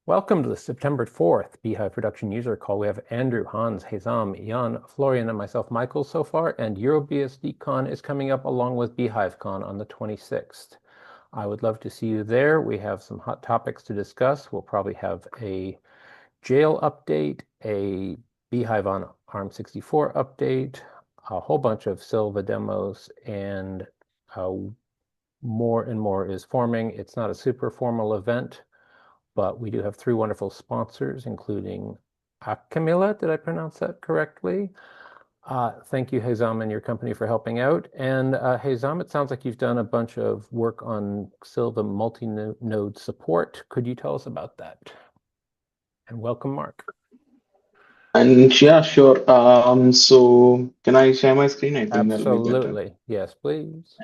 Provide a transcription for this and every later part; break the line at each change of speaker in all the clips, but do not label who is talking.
Welcome to the September 4th bhyve production user call. We have Andrew, Hans, Hezam, Jan, Florian, and myself, Michael, so far, and EuroBSD is coming up along with bhyvecon on the 26th. I would love to see you there. We have some hot topics to discuss. We'll probably have a jail update, a bhyve on ARM64 update, a whole bunch of Sylve demos, and more and more is forming. It's not a super formal event, but we do have three wonderful sponsors, including Camilla. Did I pronounce that correctly? Thank you, Hezam, and your company for helping out. And Hezam, it sounds like you've done a bunch of work on Sylve multi-node support. Could you tell us about that? And welcome, Mark.
And yeah, sure. So can I share my screen? I think that'll be better.
Absolutely. Yes, please.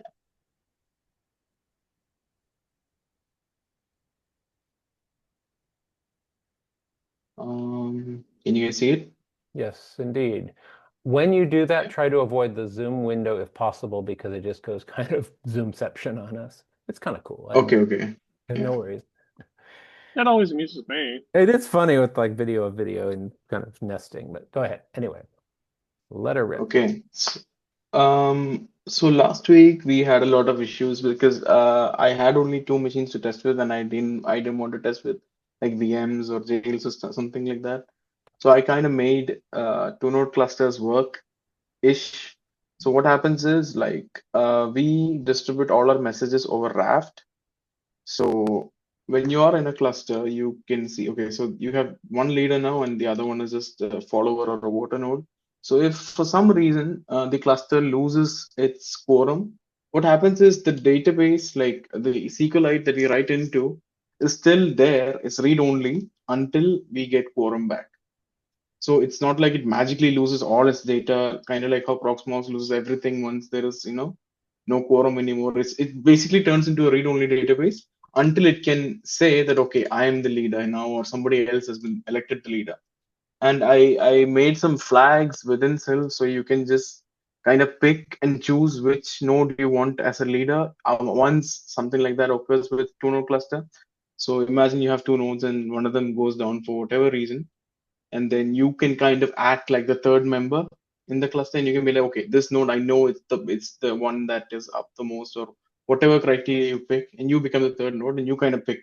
Can you guys see it?
Yes, indeed. When you do that, try to avoid the Zoom window if possible, because it just goes kind of Zoomception on us. It's kind of cool.
Okay.
No worries.
That always amuses me.
It is funny with like video of video and kind of nesting, but go ahead. Anyway, let her rip.
Okay. So last week we had a lot of issues because I had only two machines to test with, and I didn't want to test with like VMs or jails or something like that. So I kind of made two node clusters work-ish. So what happens is like we distribute all our messages over Raft. So when you are in a cluster, you can see, okay, so you have one leader now and the other one is just a follower or a voter node. So if for some reason the cluster loses its quorum, what happens is the database, like the SQLite that we write into, is still there. It's read-only until we get quorum back. So it's not like it magically loses all its data, kind of like how Proxmox loses everything once there is, no quorum anymore. It basically turns into a read-only database until it can say that, okay, I am the leader now, or somebody else has been elected the leader. And I made some flags within Sylve, so you can just kind of pick and choose which node you want as a leader once something like that occurs with two-node cluster. So imagine you have two nodes and one of them goes down for whatever reason, and then you can kind of act like the third member in the cluster, and you can be like, okay, this node I know it's the one that is up the most, or whatever criteria you pick, and you become the third node and you kind of pick,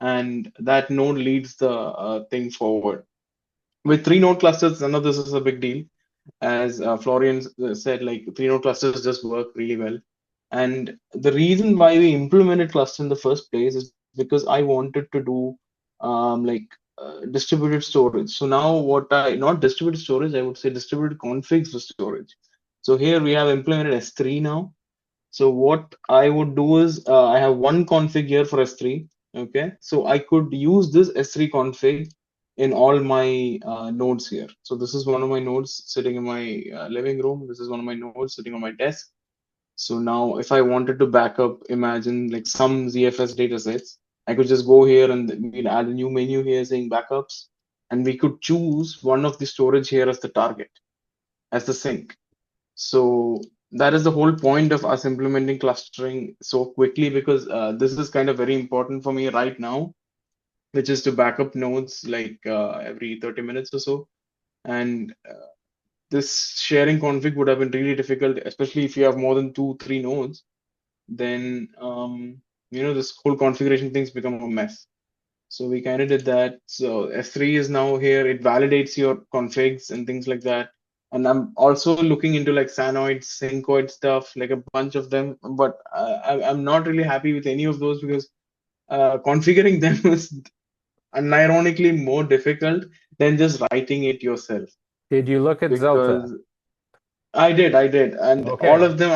and that node leads the thing forward. With three node clusters, none of this is a big deal. As Florian said, like three node clusters just work really well. And the reason why we implemented cluster in the first place is because I wanted to do distributed storage. So now not distributed storage, I would say distributed configs for storage. So here we have implemented S3 now. So what I would do is I have one config here for S3. Okay, so I could use this S3 config in all my nodes here. So this is one of my nodes sitting in my living room. This is one of my nodes sitting on my desk. So now if I wanted to back up, imagine like some ZFS data sets, I could just go here and we'd add a new menu here saying backups, and we could choose one of the storage here as the target, as the sink. So that is the whole point of us implementing clustering so quickly, because this is kind of very important for me right now, which is to back up nodes like every 30 minutes or so. And this sharing config would have been really difficult, especially if you have more than 2-3 nodes. Then this whole configuration things become a mess. So we kind of did that. So S3 is now here. It validates your configs and things like that. And I'm also looking into like Sanoid, Syncoid stuff, like a bunch of them. But I'm not really happy with any of those because configuring them is unironically more difficult than just writing it yourself.
Did you look at
Because
Zelta?
I did, and
Okay.
all of them,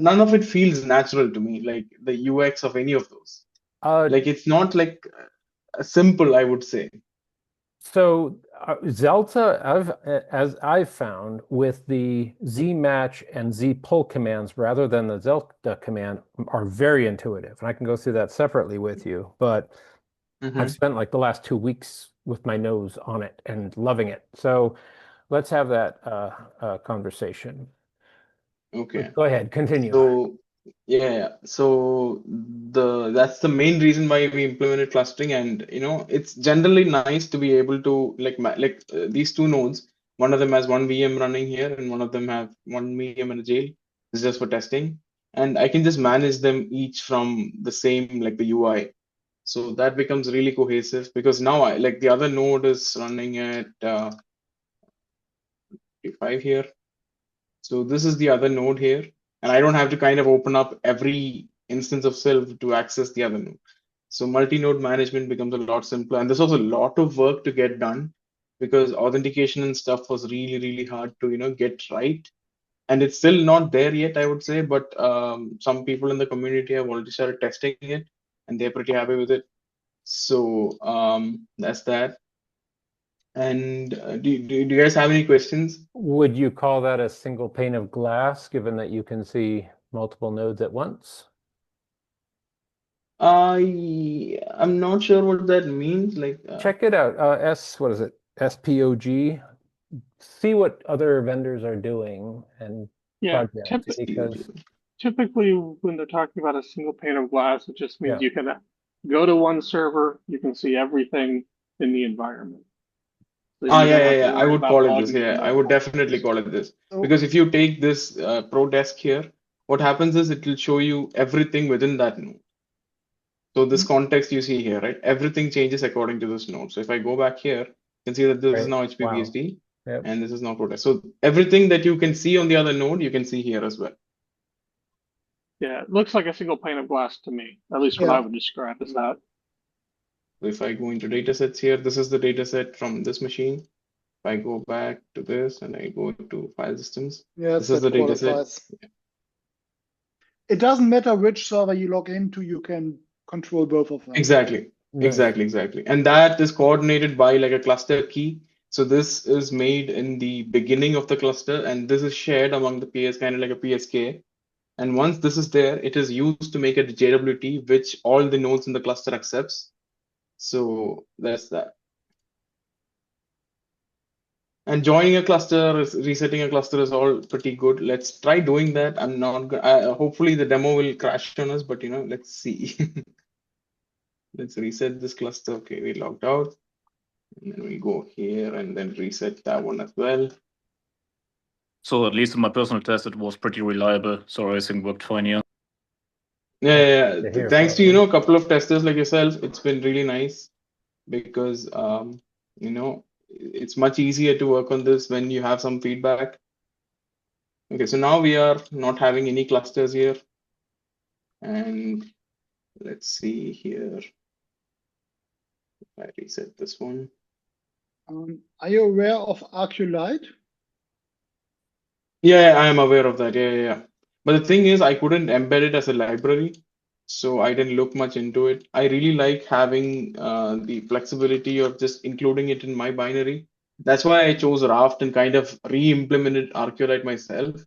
none of it feels natural to me, like the UX of any of those. Like it's not like simple, I would say.
So Zelta, as I've found, with the zmatch and zpull commands rather than the Zelta command, are very intuitive. And I can go through that separately with you, but I've spent like the last 2 weeks with my nose on it and loving it. So let's have that conversation.
Okay.
Go ahead, continue.
So Yeah. So that's the main reason why we implemented clustering, and it's generally nice to be able to these two nodes. One of them has one VM running here, and one of them have one VM in a jail. This is just for testing, and I can just manage them each from the same like the UI. So that becomes really cohesive because now like the other node is running at 5 here. So this is the other node here, and I don't have to kind of open up every instance of Sylve to access the other node. So multi-node management becomes a lot simpler, and this was a lot of work to get done because authentication and stuff was really, really hard to get right. And it's still not there yet, I would say, but some people in the community have already started testing it, and they're pretty happy with it. So that's that. And do you guys have any questions?
Would you call that a single pane of glass, given that you can see multiple nodes at once?
I'm not sure what that means. Like,
Check it out. What is it? SPOG. See what other vendors are doing and
Yeah,
projects, because
typically when they're talking about a single pane of glass, it just means
yeah.
you can go to one server, you can see everything in the environment. So you don't have to
yeah. I
worry
would
about
call it this.
logging into
Yeah, I would
multiple
definitely call it this.
So,
Because if you take this Pro Desk here, what happens is it will show you everything within that node. So this context you see here, right? Everything changes according to this node. So if I go back here, you can see that this is
Right.
now
Wow.
HPBSD,
Yep.
and this is now Pro Desk. So everything that you can see on the other node, you can see here as well.
Yeah, it looks like a single pane of glass to me, at least what I would describe as that.
So if I go into datasets here, this is the dataset from this machine. If I go back to this and I go to file systems, this is the dataset.
It doesn't matter which server you log into, you can control both of them.
Exactly.
Nice.
Exactly. And that is coordinated by like a cluster key. So this is made in the beginning of the cluster, and this is shared among the peers, kind of like a PSK. And once this is there, it is used to make a JWT, which all the nodes in the cluster accepts. So that's that. And joining a cluster, resetting a cluster is all pretty good. Let's try doing that. I'm not. Hopefully the demo will crash on us, but let's see. Let's reset this cluster. Okay, we logged out. And then we go here and then reset that one as well.
So at least in my personal test, it was pretty reliable. So everything worked fine here.
Yeah. Thanks to a couple of testers like yourself, it's been really nice because it's much easier to work on this when you have some feedback. Okay, so now we are not having any clusters here. And let's see here. If I reset this one.
Are you aware of ArcuLight?
Yeah, I am aware of that. Yeah. But the thing is, I couldn't embed it as a library, so I didn't look much into it. I really like having the flexibility of just including it in my binary. That's why I chose Raft and kind of re-implemented ArcuLight myself.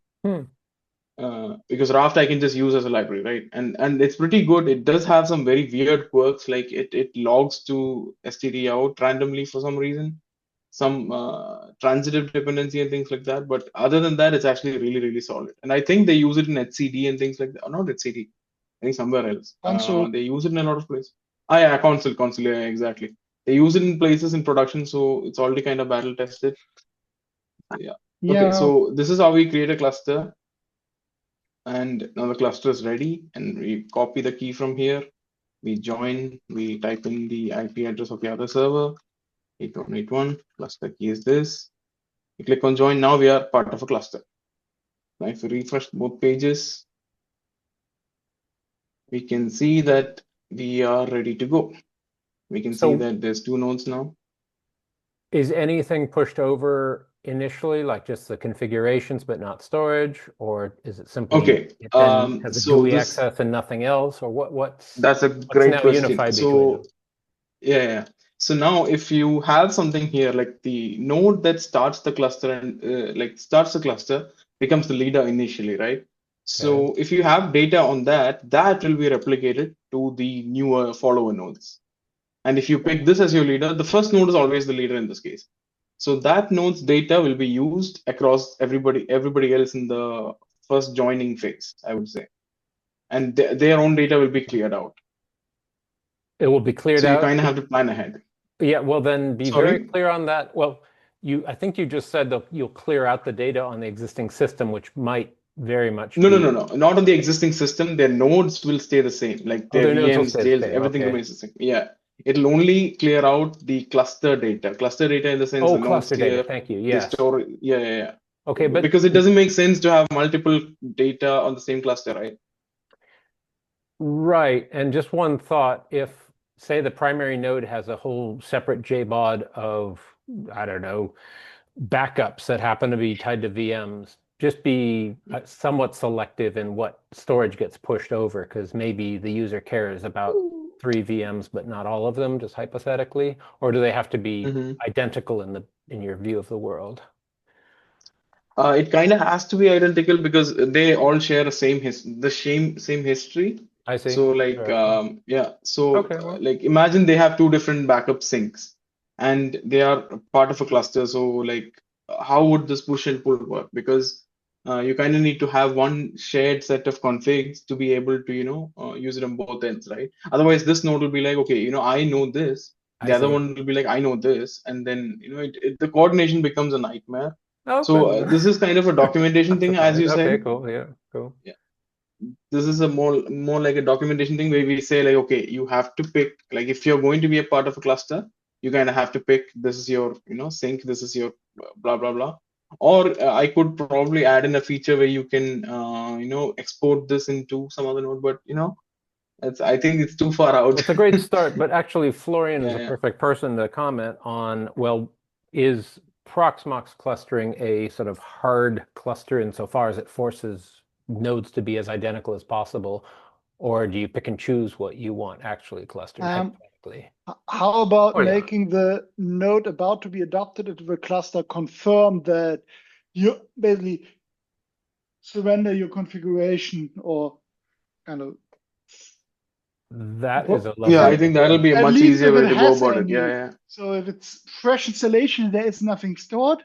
Because Raft I can just use as a library, right? And it's pretty good. It does have some very weird quirks, like it logs to std out randomly for some reason, some transitive dependency and things like that. But other than that, it's actually really, really solid. And I think they use it in etcd and things like that. Or not etcd, I think somewhere else.
Console.
They use it in a lot of places. Yeah, console, yeah, exactly. They use it in places in production, so it's already kind of battle tested. Yeah. Okay, so this is how we create a cluster. And now the cluster is ready, and we copy the key from here. We join, we type in the IP address of the other server, 8181, cluster key is this. We click on join, now we are part of a cluster. Now if we refresh both pages, we can see that we are ready to go. We can see that there's 2 nodes now.
Is anything pushed over initially, like just the configurations but not storage, or is it simply it then has a GUI access and nothing else, or what's
that's a great question.
Unified
so yeah. So now if you have something here, like the node that starts the cluster and starts the cluster becomes the leader initially, right? So if you have data on that will be replicated to the newer follower nodes. And if you pick this as your leader, the first node is always the leader in this case. So that node's data will be used across everybody else in the first joining phase, I would say. and their own data will be cleared out.
It will be cleared
So you
out.
kind of have to plan ahead.
Yeah, well then be very
Sorry?
clear on that. Well, I think you just said that you'll clear out the data on the existing system, which might very much
No,
be.
not on the existing system. Their nodes will stay the same, like their
their nodes will
VMs,
stay the
jails,
same.
everything
Okay.
remains the same. Yeah, it'll only clear out the cluster data. Cluster data in the sense
Oh,
the nodes
cluster data.
clear,
Thank you.
they
Yes.
store. Yeah.
Okay, but
Because it doesn't make sense to have multiple data on the same cluster, right?
right. And just one thought, if say the primary node has a whole separate JBOD of, I don't know, backups that happen to be tied to VMs, just be somewhat selective in what storage gets pushed over, because maybe the user cares about 3 VMs, but not all of them, just hypothetically, or do they have to be identical in your view of the world?
It kind of has to be identical because they all share the same same history.
I see.
So like
Interesting.
yeah, so
Okay, well.
like imagine they have 2 different backup sinks and they are part of a cluster. So like how would this push and pull work? Because you kind of need to have one shared set of configs to be able to use it on both ends, right? Otherwise, this node will be like, okay, I know this. The
I
other
see.
one will be like, I know this, and then the coordination becomes a nightmare.
Oh,
So this is kind of a documentation thing, as you
okay,
said.
cool. Yeah, cool.
Yeah. This is a more like a documentation thing where we say like, okay, you have to pick, like if you're going to be a part of a cluster, you kind of have to pick, this is your sink, this is your blah blah blah. Or I could probably add in a feature where you can export this into some other node, but I think it's too far out.
It's a great start, but actually Florian is a
Yeah.
perfect person to comment on, well, is Proxmox clustering a sort of hard cluster insofar as it forces nodes to be as identical as possible, or do you pick and choose what you want actually clustered hypothetically?
How about
Oh, yeah.
making the node about to be adopted into the cluster confirm that you basically surrender your configuration or kind of.
That is a lovely
Yeah, I
way
think
to
that'll
put
be a
At
much
least
easier
if
way
it
to go
has
about it.
any.
Yeah.
So if it's fresh installation, there is nothing stored,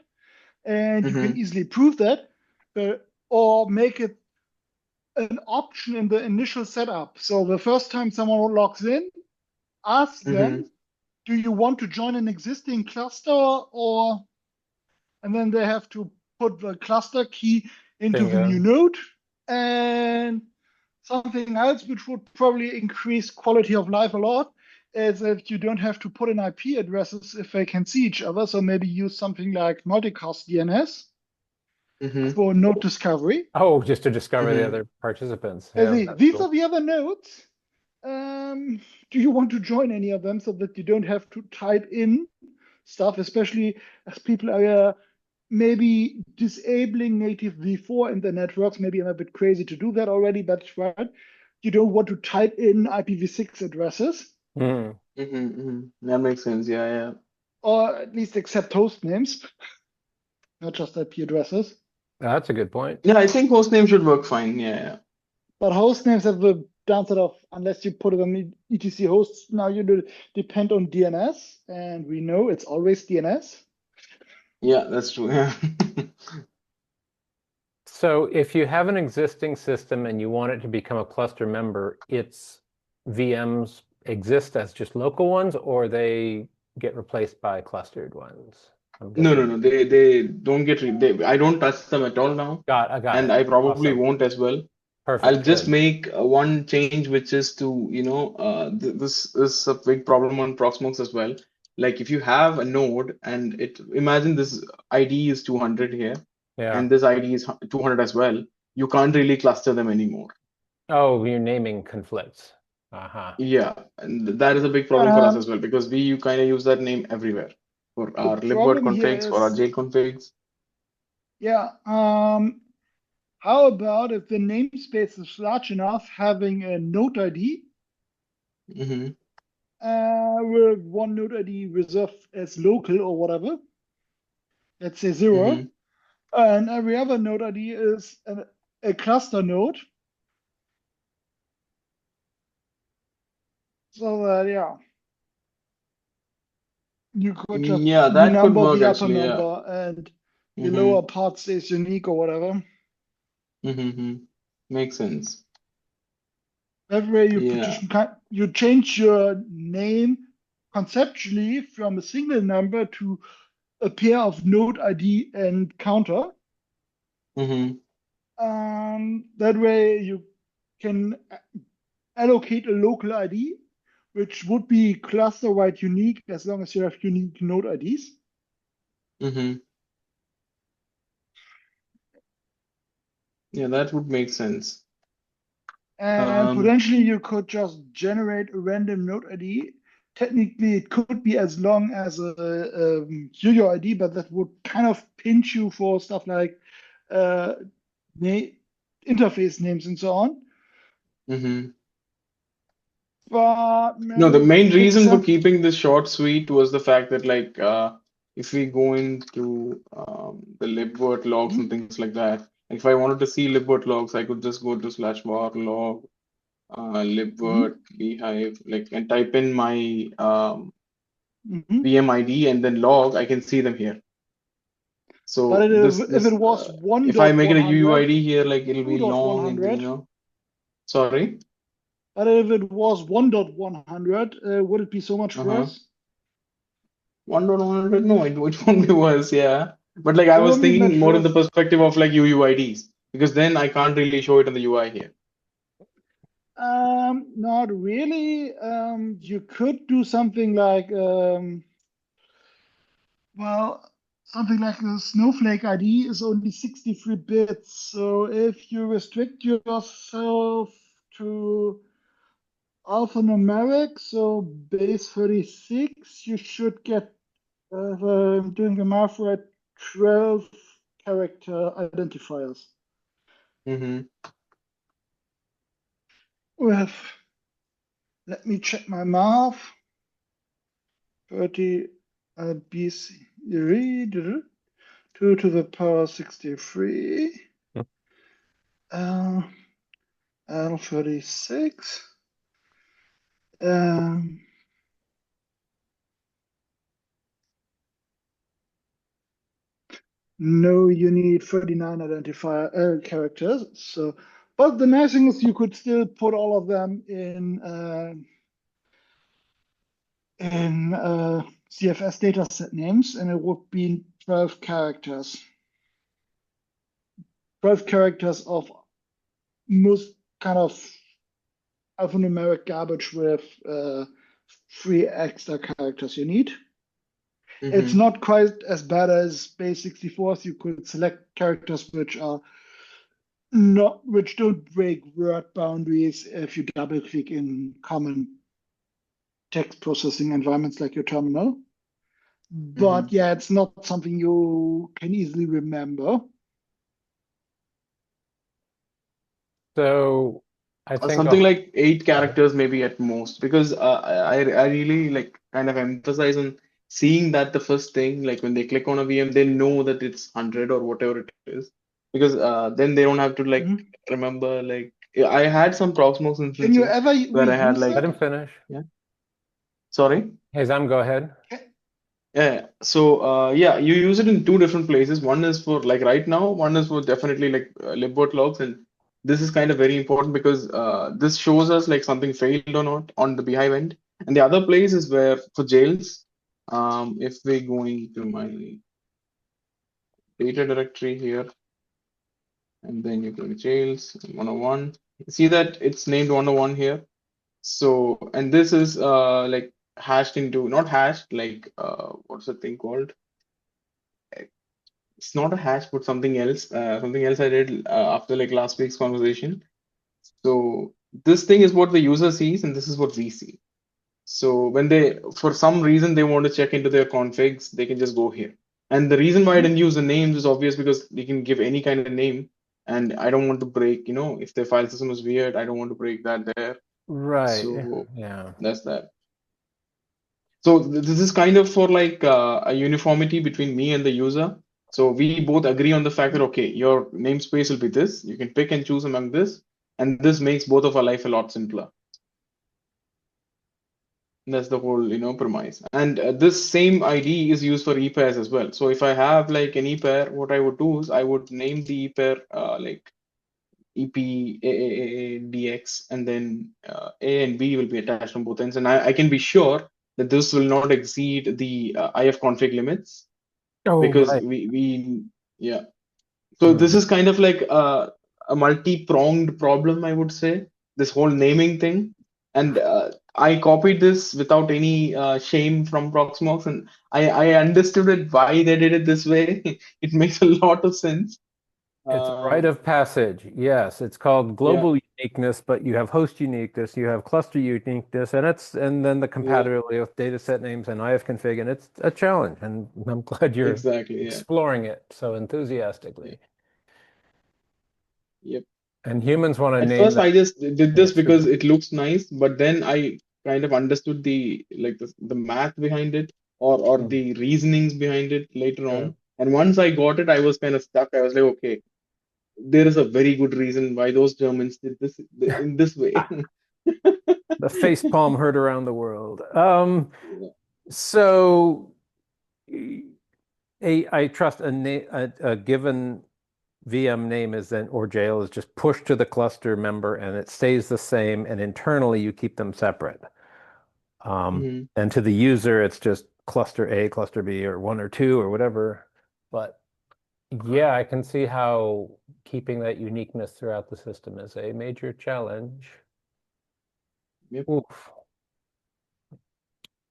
and you can easily prove that, or make it an option in the initial setup. So the first time someone logs in, ask them, do you want to join an existing cluster, and then they have to put the cluster key into the new node, and something else which would probably increase quality of life a lot is that you don't have to put in IP addresses if they can see each other. So maybe use something like multicast DNS for node discovery.
Oh, just to discover the other participants. Yeah,
These are the other nodes. Do you want to join any of them so that you don't have to type in stuff, especially as people are maybe disabling native v4 in the networks? Maybe I'm a bit crazy to do that already, but right, you don't want to type in IPv6 addresses.
That makes sense. Yeah.
Or at least accept host names, not just IP addresses.
That's a good point.
Yeah, I think host name should work fine. Yeah.
But host names have the downside of, unless you put it on etc hosts, now you depend on DNS, and we know it's always DNS.
Yeah, that's true. Yeah.
So if you have an existing system and you want it to become a cluster member, its VMs exist as just local ones, or they get replaced by clustered ones?
No. They don't get. I don't touch them at all now.
Got
and
it.
I probably
Awesome.
won't as well.
Perfect.
I'll just
Good.
make one change, which is to, this is a big problem on Proxmox as well. Like if you have a node and imagine this ID is 200 here,
Yeah.
and this ID is 200 as well, you can't really cluster them anymore.
Oh, your naming conflicts.
Yeah, and that is a big problem for us as well, because you kind of use that name everywhere for our libvirt configs, for our jail configs.
Yeah. How about if the namespace is large enough, having a node ID with one node ID reserved as local or whatever, let's say 0, and every other node ID is a cluster node. So that, you could just
that could work
the upper
actually.
number, and the lower part stays unique or whatever.
Makes sense.
That way
Yeah.
you change your name conceptually from a single number to a pair of node ID and counter.
Mm-hmm.
That way you can allocate a local ID, which would be cluster-wide unique as long as you have unique node IDs.
Mm-hmm. Yeah, that would make sense.
And potentially you could just generate a random node ID. Technically, it could be as long as a UUID, but that would kind of pinch you for stuff like interface names and so on.
Mm-hmm.
But
No, the main
make
reason for
some.
keeping this short sweet was the fact that like if we go into the libvirt logs and things like that, if I wanted to see libvirt logs, I could just go to /var log libvirt bhyve like and type in my VM ID and then log. I can see them here. So
But
this
if it was
if I make it a
1.100,
UUID here, like it'll be long and
2.100.
Sorry.
But if it was 1.100, would it be so much worse?
1.100? No, it won't be worse, yeah. But like I was
Wouldn't be
thinking
much
more in the
worse.
perspective of like UUIDs, because then I can't really show it in the UI here.
Not really. You could do something like, well, something like the Snowflake ID is only 63 bits. So if you restrict yourself to alphanumeric, so base 36, you should get, if I'm doing the math right, 12 character identifiers. With, let me check my math. 30 BC, 2 to the power 63, L36. No, you need 39 identifier characters. So, but the nice thing is you could still put all of them in CFS dataset names, and it would be 12 characters. 12 characters of most kind of alphanumeric garbage with 3 extra characters you need. It's not quite as bad as base 64. You could select characters which don't break word boundaries if you double click in common text processing environments like your terminal. But yeah, it's not something you can easily remember.
So I think
Something like 8 characters maybe at most, because I really like kind of emphasize on seeing that the first thing, like when they click on a VM, they know that it's 100 or whatever it is, because then they don't have to like remember. Like I had some Proxmox instances
Can you ever
where I had like
let him finish.
Yeah. Sorry.
Hey, Zam, go ahead.
Yeah. So yeah, you use it in 2 different places. One is for like right now. One is for definitely like libvirt logs, and this is kind of very important because this shows us like something failed or not on the bhyve end. And the other place is where for jails, if we go into my data directory here, and then you go to jails 101, see that it's named 101 here. So, and this is like hashed into, not hashed, like what's the thing called? It's not a hash, but something else. Something else I did after like last week's conversation. So this thing is what the user sees, and this is what we see. So when they, for some reason, they want to check into their configs, they can just go here. And the reason why I didn't use the names is obvious because they can give any kind of name, and I don't want to break. If their file system is weird, I don't want to break that there.
Right.
So
yeah.
that's that. So this is kind of for like a uniformity between me and the user. So we both agree on the fact that, okay, your namespace will be this. You can pick and choose among this. And this makes both of our life a lot simpler. That's the whole, premise. And this same ID is used for e-pairs as well. So if I have like an e-pair, what I would do is I would name the e-pair like EPAAADX, and then A and B will be attached from both ends. And I can be sure that this will not exceed the IF config limits,
Oh,
because
right.
yeah. So this is kind of like a multi-pronged problem, I would say, this whole naming thing. And I copied this without any shame from Proxmox, and I understood it why they did it this way. It makes a lot of sense.
It's a rite of passage. Yes, it's called
Yeah,
global uniqueness, but you have host uniqueness, you have cluster uniqueness, and then the
yeah,
compatibility with dataset names and ifconfig, and it's a challenge. And I'm glad you're
exactly. Yeah,
exploring it so enthusiastically.
yep.
And humans want to
At
name
first,
that.
I just did
Yeah,
this
it's super.
because it looks nice, but then I kind of understood the math behind it, or the reasonings behind it later
Yeah.
on. And once I got it, I was kind of stuck. I was like, okay, there is a very good reason why those Germans did this in this way.
The face palm heard around the world.
Yeah.
So I trust a given VM name is then, or jail is just pushed to the cluster member and it stays the same, and internally you keep them separate.
Mhm.
And to the user, it's just cluster A, cluster B, or one or two, or whatever. But yeah, I can see how keeping that uniqueness throughout the system is a major challenge.
Yep.
Oof.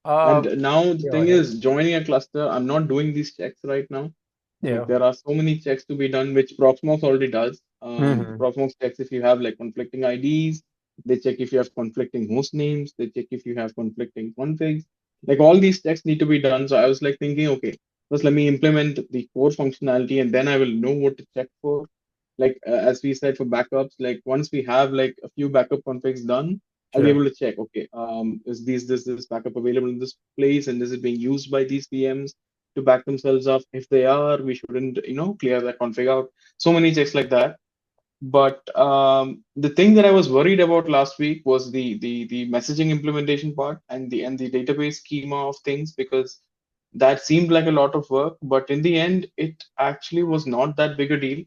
And now the
Go
thing
ahead.
is, joining a cluster, I'm not doing these checks right now.
Yeah.
Like there are so many checks to be done, which Proxmox already does.
Mhm.
Proxmox checks if you have like conflicting IDs. They check if you have conflicting host names. They check if you have conflicting configs. Like all these checks need to be done. So I was like thinking, okay, first let me implement the core functionality, and then I will know what to check for. Like as we said for backups, like once we have like a few backup configs done, I'll be
Sure.
able to check, okay, is this backup available in this place, and is it being used by these VMs to back themselves up? If they are, we shouldn't, clear that config out. So many checks like that. But the thing that I was worried about last week was the messaging implementation part and the database schema of things, because that seemed like a lot of work. But in the end, it actually was not that big a deal.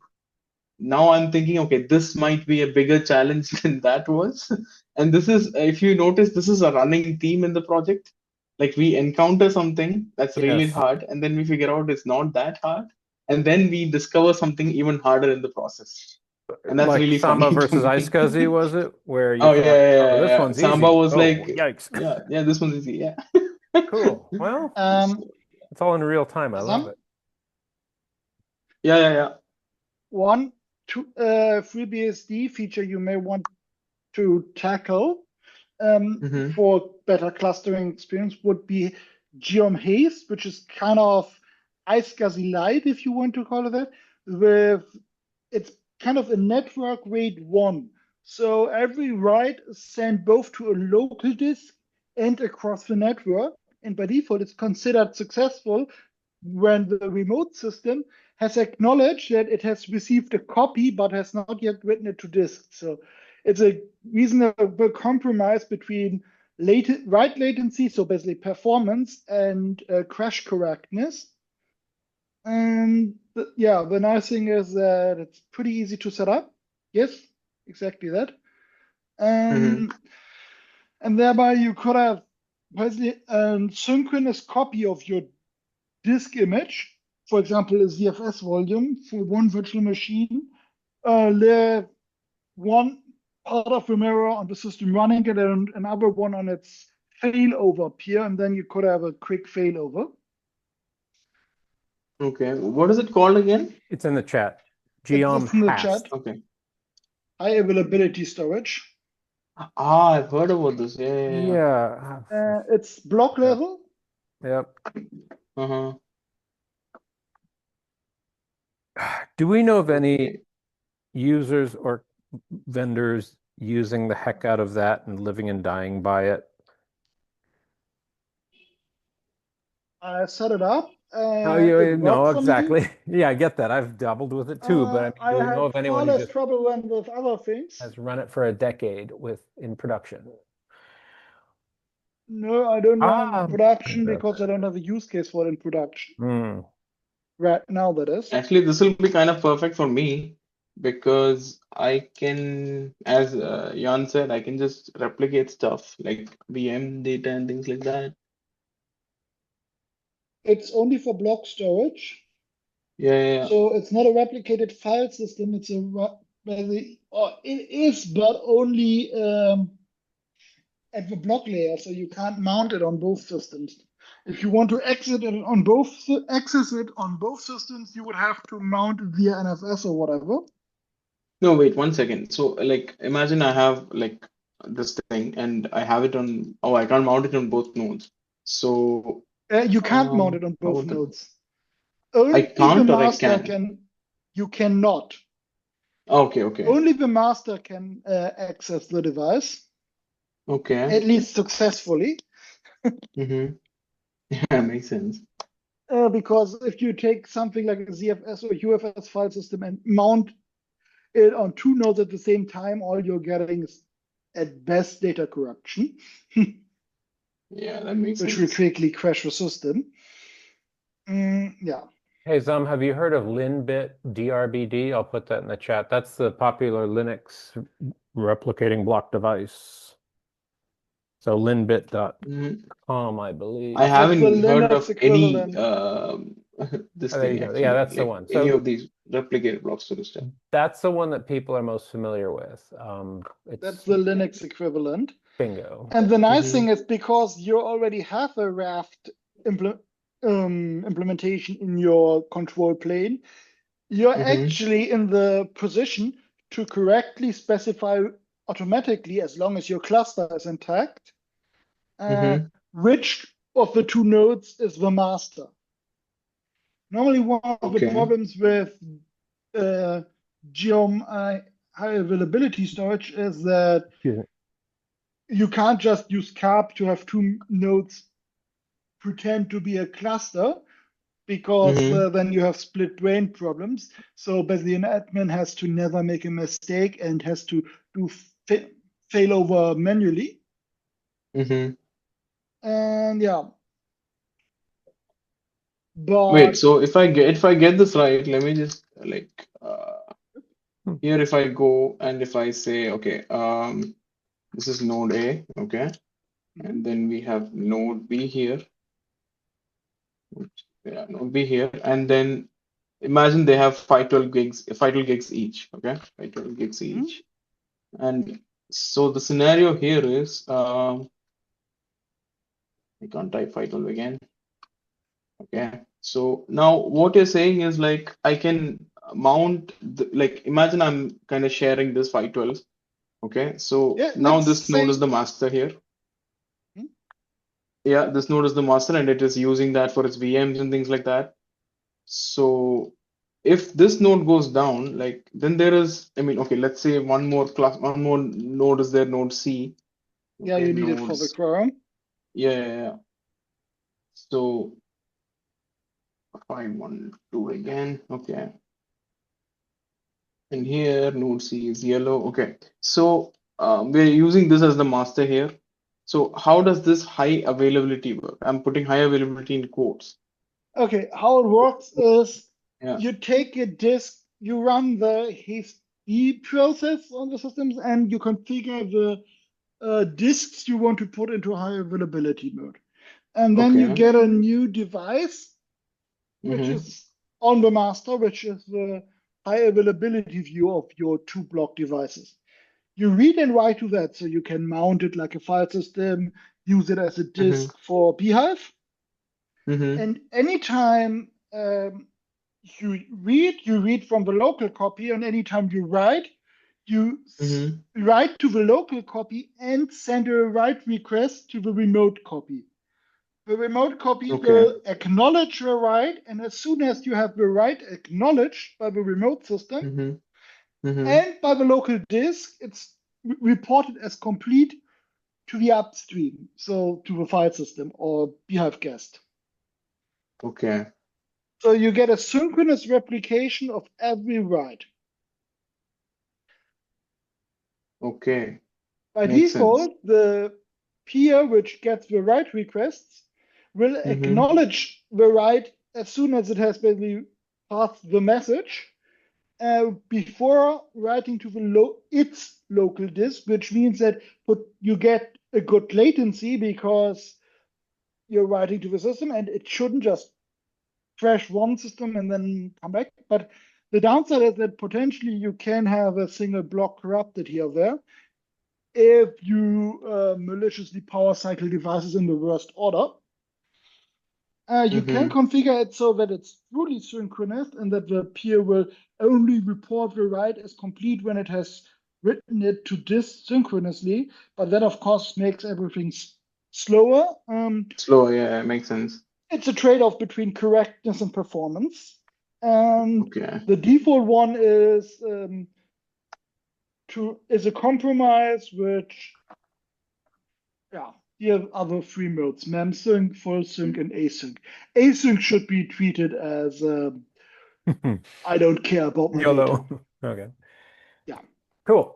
Now I'm thinking, okay, this might be a bigger challenge than that was. And this is, if you notice, this is a running theme in the project. Like we encounter something that's really
Yes.
hard, and then we figure out it's not that hard, and then we discover something even harder in the process. And that's
Like
really
Samba
funny to
versus
me.
iSCSI, was it? Where you
Oh yeah,
thought,
yeah,
oh,
yeah,
this
yeah.
one's
Samba
easy.
was
Oh,
like,
yikes.
yeah, this one's easy, yeah.
Cool. Well,
Um,
it's all in real time. I love
Sam,
it.
Yeah.
one FreeBSD feature you may want to tackle
Mm-hmm.
for better clustering experience would be GEOM HAST, which is kind of iSCSI Lite, if you want to call it that. With it's kind of a network RAID 1. So every write is sent both to a local disk and across the network. And by default, it's considered successful when the remote system has acknowledged that it has received a copy but has not yet written it to disk. So it's a reasonable compromise between write latency, so basically performance, and crash correctness. And the nice thing is that it's pretty easy to set up. Yes, exactly that.
Mm-hmm.
And thereby you could have basically a synchronous copy of your disk image, for example, a ZFS volume for one virtual machine, live one part of the mirror on the system running it and another one on its failover peer, and then you could have a quick failover.
Okay. What is it called again?
It's in the chat.
It's
GEOM
in the
HAST.
chat.
Okay.
High availability storage.
I've heard about this. Yeah.
Yeah.
It's block
Yep.
level.
Yep.
Uh-huh.
Do we know of any
Okay.
users or vendors using the heck out of that and living and dying by it?
I set it up.
No,
It
no,
worked for me.
exactly. Yeah, I get that. I've dabbled with it too, but I mean,
I
do we know
had
of
far
anyone who
less
just
trouble than with other things.
has run it for a decade in production?
No, I don't run in production
Okay.
because I don't have a use case for it in production.
Hmm.
Right now, that is.
Actually, this will be kind of perfect for me, because I can, as Jan said, I can just replicate stuff like VM data and things like that.
It's only for block storage.
Yeah.
So it's not a replicated file system. It's a it is, but only at the block layer. So you can't mount it on both systems. If you want to access it on both systems, you would have to mount it via NFS or whatever.
No, wait 1 second. So like imagine I have like this thing and I have it on, oh, I can't mount it on both nodes. So
You can't mount it on
how
both
would that-
nodes.
I
Only the
can't or I
master
can?
you cannot.
Okay.
Only the master can access the device,
Okay.
at least successfully.
Mm-hmm. Yeah, makes sense.
Because if you take something like a ZFS or UFS file system and mount it on two nodes at the same time, all you're getting is at best data corruption,
Yeah, that makes
which will
sense.
quickly crash the system. Yeah.
Hey, Zam, have you heard of linbit DRBD? I'll put that in the chat. That's the popular Linux replicating block device. So linbit.com, I believe.
I haven't
That's the
heard
Linux
of any
equivalent.
this
Oh, there
thing
you go.
actually,
Yeah, that's the
like
one.
any
So
of these replicated block storage stuff.
that's the one that people are most familiar with.
That's the Linux equivalent.
bingo.
And the nice thing is, because you already have a Raft implementation in your control plane, you're actually in the position to correctly specify automatically, as long as your cluster is intact, which of the two nodes is the master. Normally, one of the problems with GEOM high availability storage is that you can't just use carp to have two nodes pretend to be a cluster, because then you have split brain problems. So basically an admin has to never make a mistake and has to do failover manually. And yeah. But
wait, so if I get this right, let me just like here if I go and if I say, okay, this is node A, okay, and then we have node B here. Yeah, node B here, and then imagine they have 512 gigs each, okay, 512 gigs each, and so the scenario here is I can't type 512 again. Okay, so now what you're saying is like I can mount like imagine I'm kind of sharing this 512. Okay, so
yeah,
now this node is the master here. Yeah, this node is the master and it is using that for its VMs and things like that. So if this node goes down, like then there is, I mean, okay, let's say one more node is there, node C.
Yeah,
Okay,
you need it for the quorum.
Yeah. So 512 again. Okay. And here node C is yellow. Okay. So we're using this as the master here. So how does this high availability work? I'm putting high availability in quotes.
Okay, how it works is you take a disk, you run the HAST process on the systems, and you configure the disks you want to put into high availability mode. And then you get a new device, which is on the master, which is the high availability view of your two block devices. You read and write to that, so you can mount it like a file system, use it as a disk for bhyve. And anytime you read from the local copy, and anytime you write write to the local copy and send a write request to the remote copy. The remote copy will acknowledge the write, and as soon as you have the write acknowledged by the remote system and by the local disk, it's reported as complete to the upstream, so to the file system or bhyve guest.
Okay.
So you get a synchronous replication of every write.
Okay.
By
Makes
default,
sense.
the peer which gets the write requests will acknowledge the write as soon as it has basically passed the message. before writing to its local disk, which means that you get a good latency because you're writing to the system, and it shouldn't just crash one system and then come back. But the downside is that potentially you can have a single block corrupted here or there if you maliciously power cycle devices in the worst order. You can configure it so that it's truly synchronous and that the peer will only report the write as complete when it has written it to disk synchronously. But that, of course, makes everything slower.
Slower, yeah, it makes sense.
It's a trade-off between correctness and performance. And the default one is a compromise, which, you have other three modes: memsync, full sync, and async. Async should be treated as I don't care about my
YOLO.
data.
Okay.
Yeah.
Cool.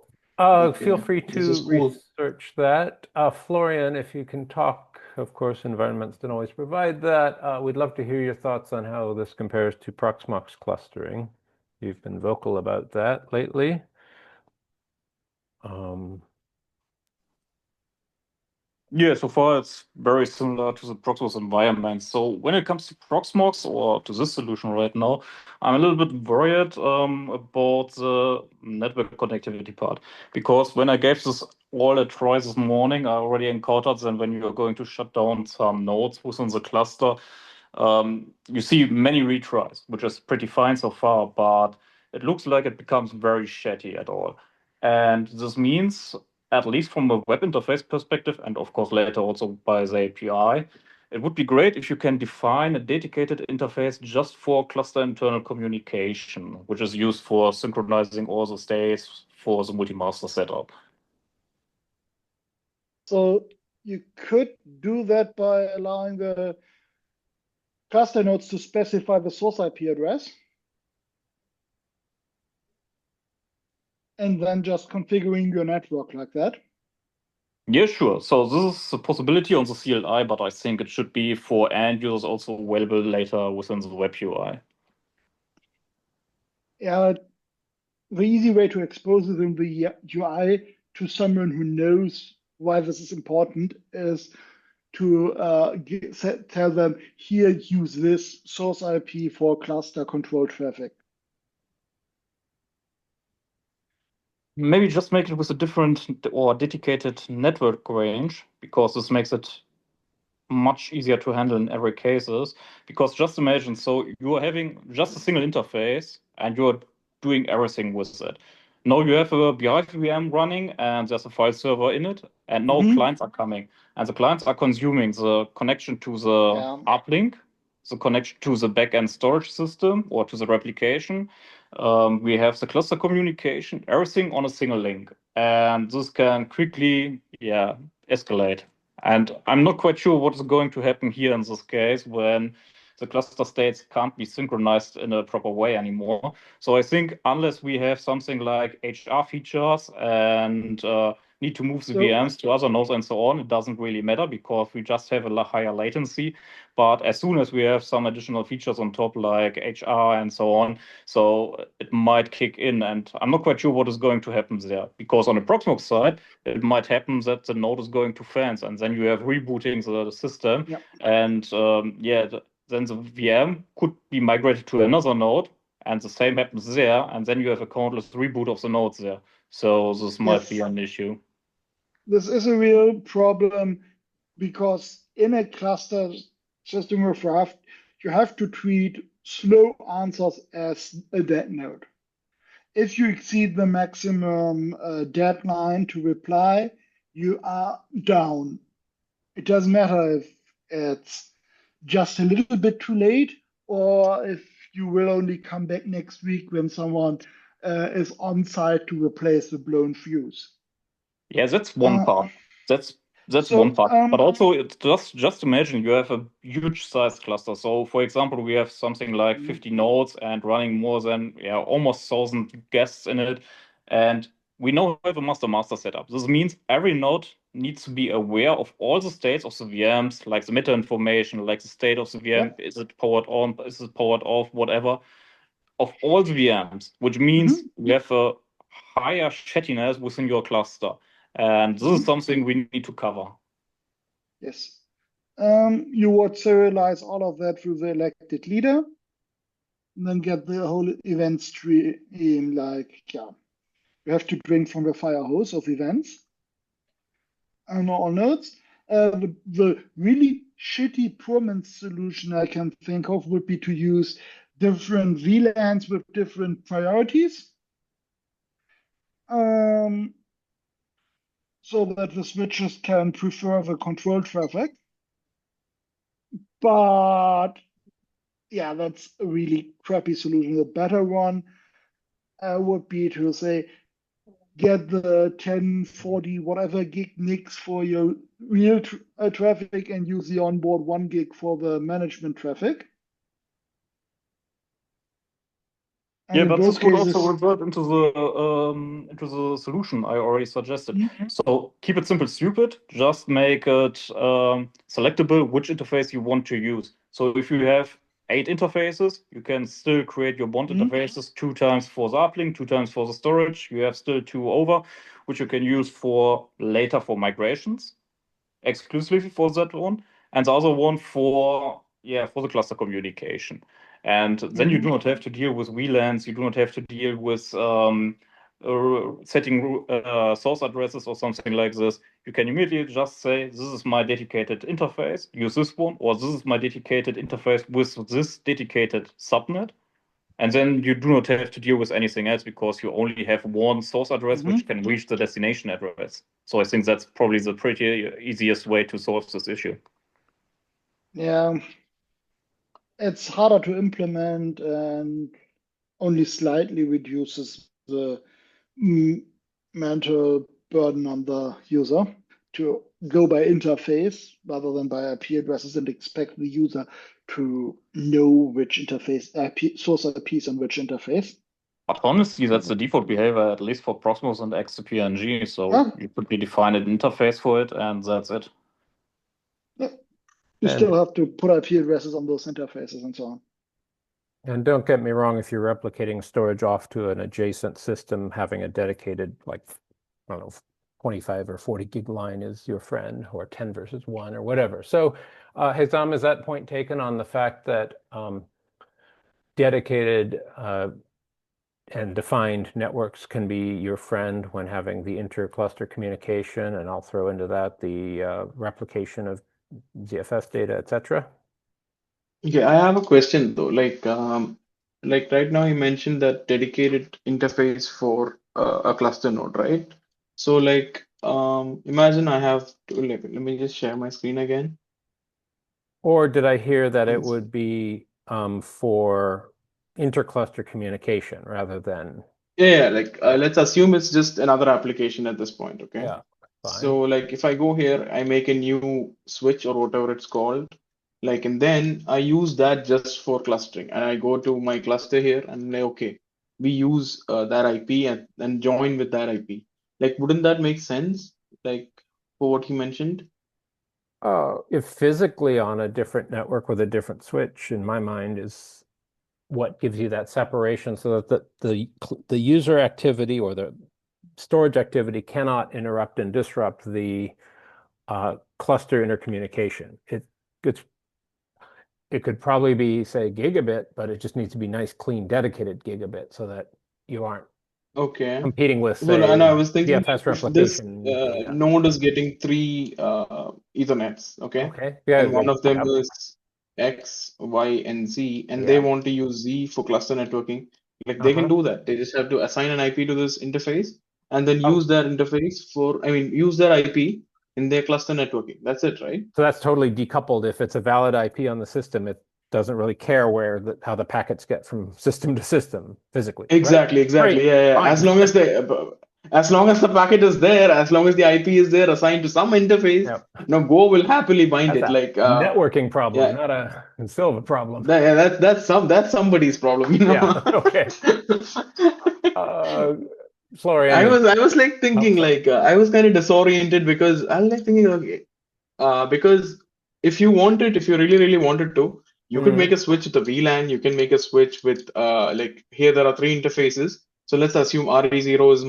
Feel free to research that. Florian, if you can talk, of course, environments don't always provide that. We'd love to hear your thoughts on how this compares to Proxmox clustering. You've been vocal about that lately.
Yeah, so far it's very similar to the Proxmox environment. So when it comes to Proxmox or to this solution right now, I'm a little bit worried about the network connectivity part. Because when I gave this all a try this morning, I already encountered that when you're going to shut down some nodes within the cluster, you see many retries, which is pretty fine so far, but it looks like it becomes very shatty at all. And this means, at least from a web interface perspective, and of course later also by the API, it would be great if you can define a dedicated interface just for cluster internal communication, which is used for synchronizing all the states for the multi-master setup.
So you could do that by allowing the cluster nodes to specify the source IP address, and then just configuring your network like that.
Yeah, sure. So this is a possibility on the CLI, but I think it should be for end users also available later within the web UI.
Yeah, the easy way to expose it in the UI to someone who knows why this is important is to tell them, here, use this source IP for cluster control traffic.
Maybe just make it with a different or dedicated network range, because this makes it much easier to handle in every cases. Because just imagine, so you're having just a single interface and you're doing everything with it. Now you have a bhyve VM running and there's a file server in it, and now clients are coming, and the clients are consuming the connection to the uplink, the connection to the backend storage system or to the replication. We have the cluster communication, everything on a single link, and this can quickly, escalate. And I'm not quite sure what is going to happen here in this case when the cluster states can't be synchronized in a proper way anymore. So I think unless we have something like HR features and need to move the VMs to other nodes and so on, it doesn't really matter because we just have a higher latency. But as soon as we have some additional features on top, like HR and so on, so it might kick in. And I'm not quite sure what is going to happen there, because on the Proxmox side, it might happen that the node is going to fans, and then you have rebooting the system. And then the VM could be migrated to another node, and the same happens there, and then you have a countless reboot of the nodes there. So this might be an issue.
This is a real problem because in a cluster system of Raft, you have to treat slow answers as a dead node. If you exceed the maximum deadline to reply, you are down. It doesn't matter if it's just a little bit too late or if you will only come back next week when someone is on site to replace the blown fuse.
Yeah, that's one part. That's one part. But also, it's just imagine you have a huge size cluster. So, for example, we have something like 50 nodes and running more than almost 1,000 guests in it. And we now have a master setup. This means every node needs to be aware of all the states of the VMs, like the meta information, like the state of the VM. Is it powered on? Is it powered off? Whatever. of all the VMs, which means you have a higher chattiness within your cluster. And this is something we need to cover.
Yes. You would serialize all of that through the elected leader, and then get the whole event stream, like, yeah, you have to drink from the fire hose of events and all nodes. The really shitty performance solution I can think of would be to use different VLANs with different priorities. So that the switches can prefer the control traffic. But yeah, that's a really crappy solution. The better one would be to say, get the 10, 40, whatever gig NICs for your real traffic and use the onboard 1 gig for the management traffic. And
yeah,
in
but
both
this would
cases,
also revert into the solution I already suggested. So keep it simple, stupid. Just make it selectable which interface you want to use. So if you have 8 interfaces, you can still create your bond interfaces 2 times for the uplink, 2 times for the storage. You have still 2 over, which you can use for later for migrations, exclusively for that one, and the other one for the cluster communication. And then you do not have to deal with VLANs. You do not have to deal with setting source addresses or something like this. You can immediately just say, this is my dedicated interface, use this one, or this is my dedicated interface with this dedicated subnet. And then you do not have to deal with anything else because you only have one source address which can reach the destination address. So I think that's probably the pretty easiest way to solve this issue.
Yeah, it's harder to implement and only slightly reduces the mental burden on the user to go by interface rather than by IP addresses and expect the user to know which interface source IPs on which interface.
But honestly, that's the default behavior, at least for Proxmox and XCP-ng. So you could define an interface for it, and that's it.
Yeah. You still have to put IP addresses on those interfaces and so on.
And don't get me wrong, if you're replicating storage off to an adjacent system, having a dedicated, like, I don't know, 25 or 40 gig line is your friend, or 10 versus 1 or whatever. So Hezam, is that point taken on the fact that dedicated and defined networks can be your friend when having the inter-cluster communication, and I'll throw into that the replication of ZFS data, etc.?
Okay, I have a question though. Like right now you mentioned that dedicated interface for a cluster node, right? So like imagine I have to, let me just share my screen again.
Or did I hear that it would be for intercluster communication rather than?
Yeah, like let's assume it's just another application at this point, okay?
Yeah, fine.
So like if I go here, I make a new switch or whatever it's called, like, and then I use that just for clustering, and I go to my cluster here and like, okay, we use that IP and join with that IP. Like, wouldn't that make sense? Like for what he mentioned?
If physically on a different network with a different switch, in my mind, is what gives you that separation, so that the user activity or the storage activity cannot interrupt and disrupt the cluster intercommunication. It could probably be, say, gigabit, but it just needs to be nice, clean, dedicated gigabit so that you aren't competing with, say,
Well, and I was thinking
ZFS
if this
replication.
node is getting 3 Ethernets, okay?
Yeah,
and one of them is X, Y, and Z, and they want to use Z for cluster networking. Like they can do that. They just have to assign an IP to this interface and then use that interface use that IP in their cluster networking. That's it, right?
So that's totally decoupled. If it's a valid IP on the system, it doesn't really care how the packets get from system to system physically.
Exactly.
Right?
Yeah.
Fine.
As long as the packet is there, as long as the IP is there assigned to some interface, Go will happily bind it. Like
networking problem, not a Sylve problem.
That's somebody's problem,
Yeah. Okay. Florian,
I was like thinking I was kind of disoriented because I was like thinking, okay, because if you really really wanted to, You could make a switch with the VLAN. You can make a switch with like here there are three interfaces. So let's assume RE0 is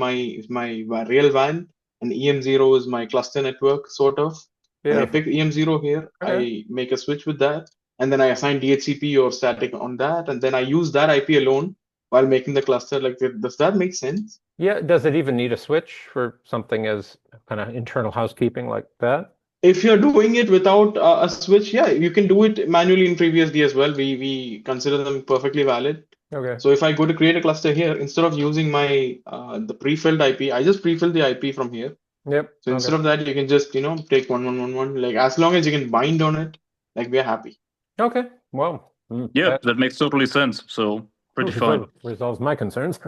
my real WAN and EM0 is my cluster network sort of. And I pick EM0 here. I make a switch with that, and then I assign DHCP or static on that, and then I use that IP alone while making the cluster. Like, does that make sense?
Yeah. Does it even need a switch for something as kind of internal housekeeping like that?
If you're doing it without a switch, yeah, you can do it manually in FreeBSD as well. We consider them perfectly valid.
Okay.
So if I go to create a cluster here, instead of using my the pre-filled IP, I just pre-fill the IP from here.
Yep.
So instead of that, you can just take 1111. Like as long as you can bind on it, like we're happy.
Okay. Well.
Yeah, that makes totally sense. So pretty fine.
Resolves my concerns.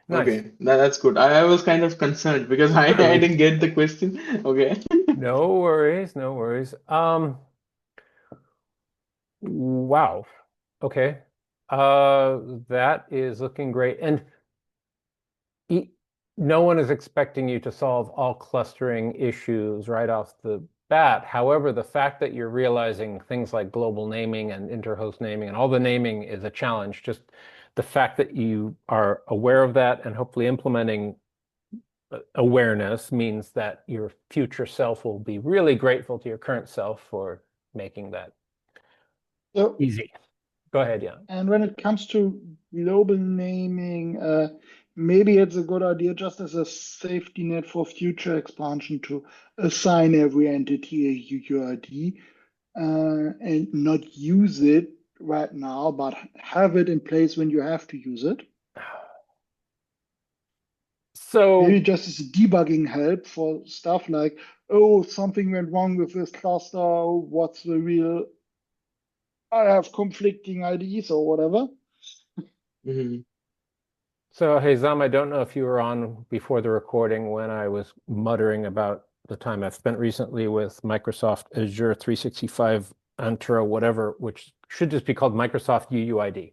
Nice.
Okay, that's good. I was kind of concerned because I didn't get the question. Okay.
No worries, no worries. Wow. Okay. That is looking great. And no one is expecting you to solve all clustering issues right off the bat. However, the fact that you're realizing things like global naming and interhost naming and all the naming is a challenge. Just the fact that you are aware of that and hopefully implementing awareness means that your future self will be really grateful to your current self for making that easy. Go ahead, Jan.
And when it comes to global naming, maybe it's a good idea just as a safety net for future expansion to assign every entity a UUID and not use it right now, but have it in place when you have to use it.
So
maybe just as a debugging help for stuff like, oh, something went wrong with this cluster. What's the real? I have conflicting IDs or whatever.
Mm-hmm.
So, hey, Zam, I don't know if you were on before the recording when I was muttering about the time I've spent recently with Microsoft Azure 365 Entra, whatever, which should just be called Microsoft UUID,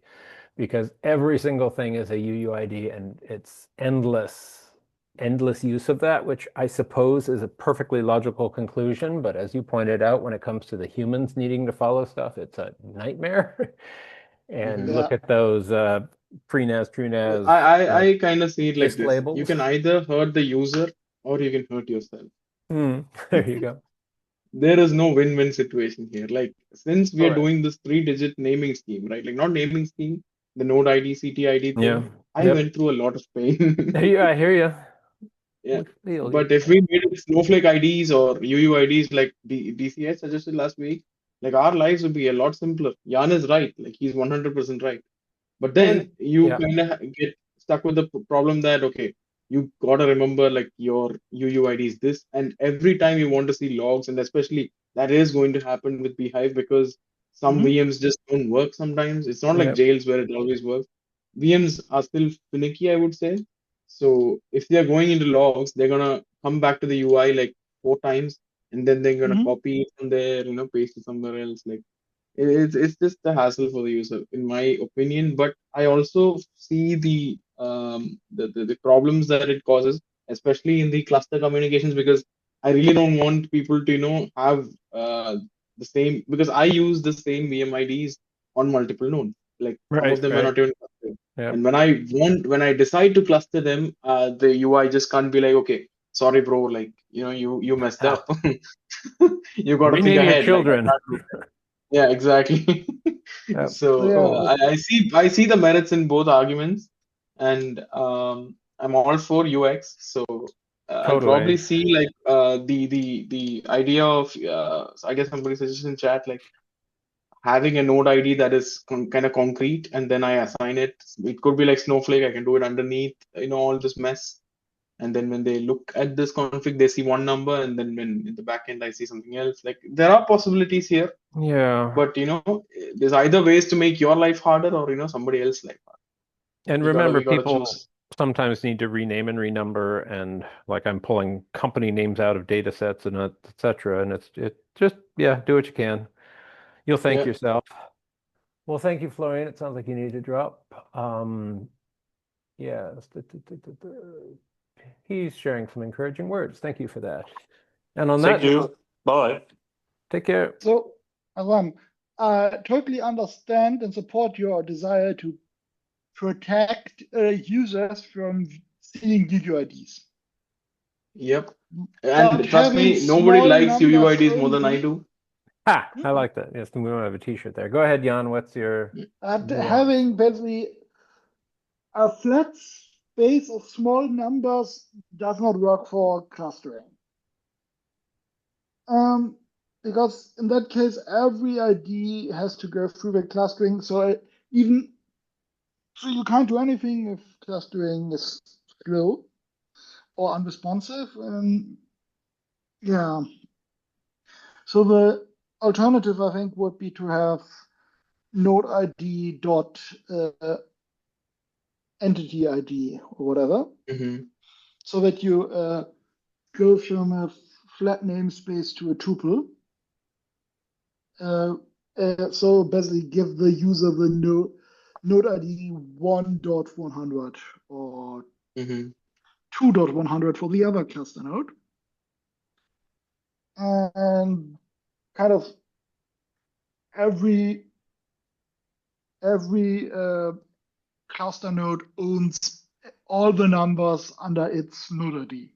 because every single thing is a UUID and it's endless use of that, which I suppose is a perfectly logical conclusion. But as you pointed out, when it comes to the humans needing to follow stuff, it's a nightmare. And look at those pre-NAS, true-NAS.
I kind of see it like this.
labels.
You can either hurt the user or you can hurt yourself.
There you go.
There is no win-win situation here. Like, since we are doing this 3-digit naming scheme, right? Like, not naming scheme, the node ID, CT ID thing, I went through a lot of pain.
Yeah, I hear you.
Yeah. But if we made it Snowflake IDs or UUIDs like DCS suggested last week, like our lives would be a lot simpler. Jan is right. Like, he's 100% right. But then you kind of get stuck with the problem that, okay, you got to remember like your UUID is this. And every time you want to see logs, and especially that is going to happen with bhyve because some VMs just don't work sometimes. It's not like jails where it always works. VMs are still finicky, I would say. So if they're going into logs, they're going to come back to the UI like 4 times, and then they're going to copy it from there, paste it somewhere else. Like, it's just a hassle for the user, in my opinion. But I also see the problems that it causes, especially in the cluster communications, because I really don't want people to have the same, because I use the same VMIDs on multiple nodes. Like some of them are not even clustered. And when I decide to cluster them, the UI just can't be like, okay, sorry, bro, like you messed up. You got to think ahead.
Your children.
Yeah, exactly. So I see the merits in both arguments, and I'm all for UX. So I'll probably see like the idea of I guess somebody suggested in chat like having a node ID that is kind of concrete, and then I assign it. It could be like Snowflake. I can do it underneath all this mess. And then when they look at this config, they see one number, and then when in the backend I see something else. Like there are possibilities here.
Yeah.
But there's either ways to make your life harder or somebody else's life harder.
And remember, people sometimes need to rename and renumber, and like I'm pulling company names out of data sets and etc. And it just do what you can. You'll thank yourself. Well, thank you, Florian. It sounds like you need to drop. He's sharing some encouraging words. Thank you for that. And on
Thank you. Bye.
Take care.
So, Aram, totally understand and support your desire to protect users from seeing UUIDs.
Yep.
But
And trust
having
me, nobody
small
likes
numbers
UUIDs more than I
only,
do.
Ha! I like that. Yes, we don't have a t-shirt there. Go ahead, Jan. What's your nuance?
having basically a flat space of small numbers does not work for clustering. Because in that case, every ID has to go through the clustering. So you can't do anything if clustering is slow or unresponsive. Yeah. So the alternative, I think, would be to have node ID dot entity ID or whatever, so that you go from a flat namespace to a tuple. So basically give the user the node ID 1.100 or 2.100 for the other cluster node. And kind of every cluster node owns all the numbers under its node ID.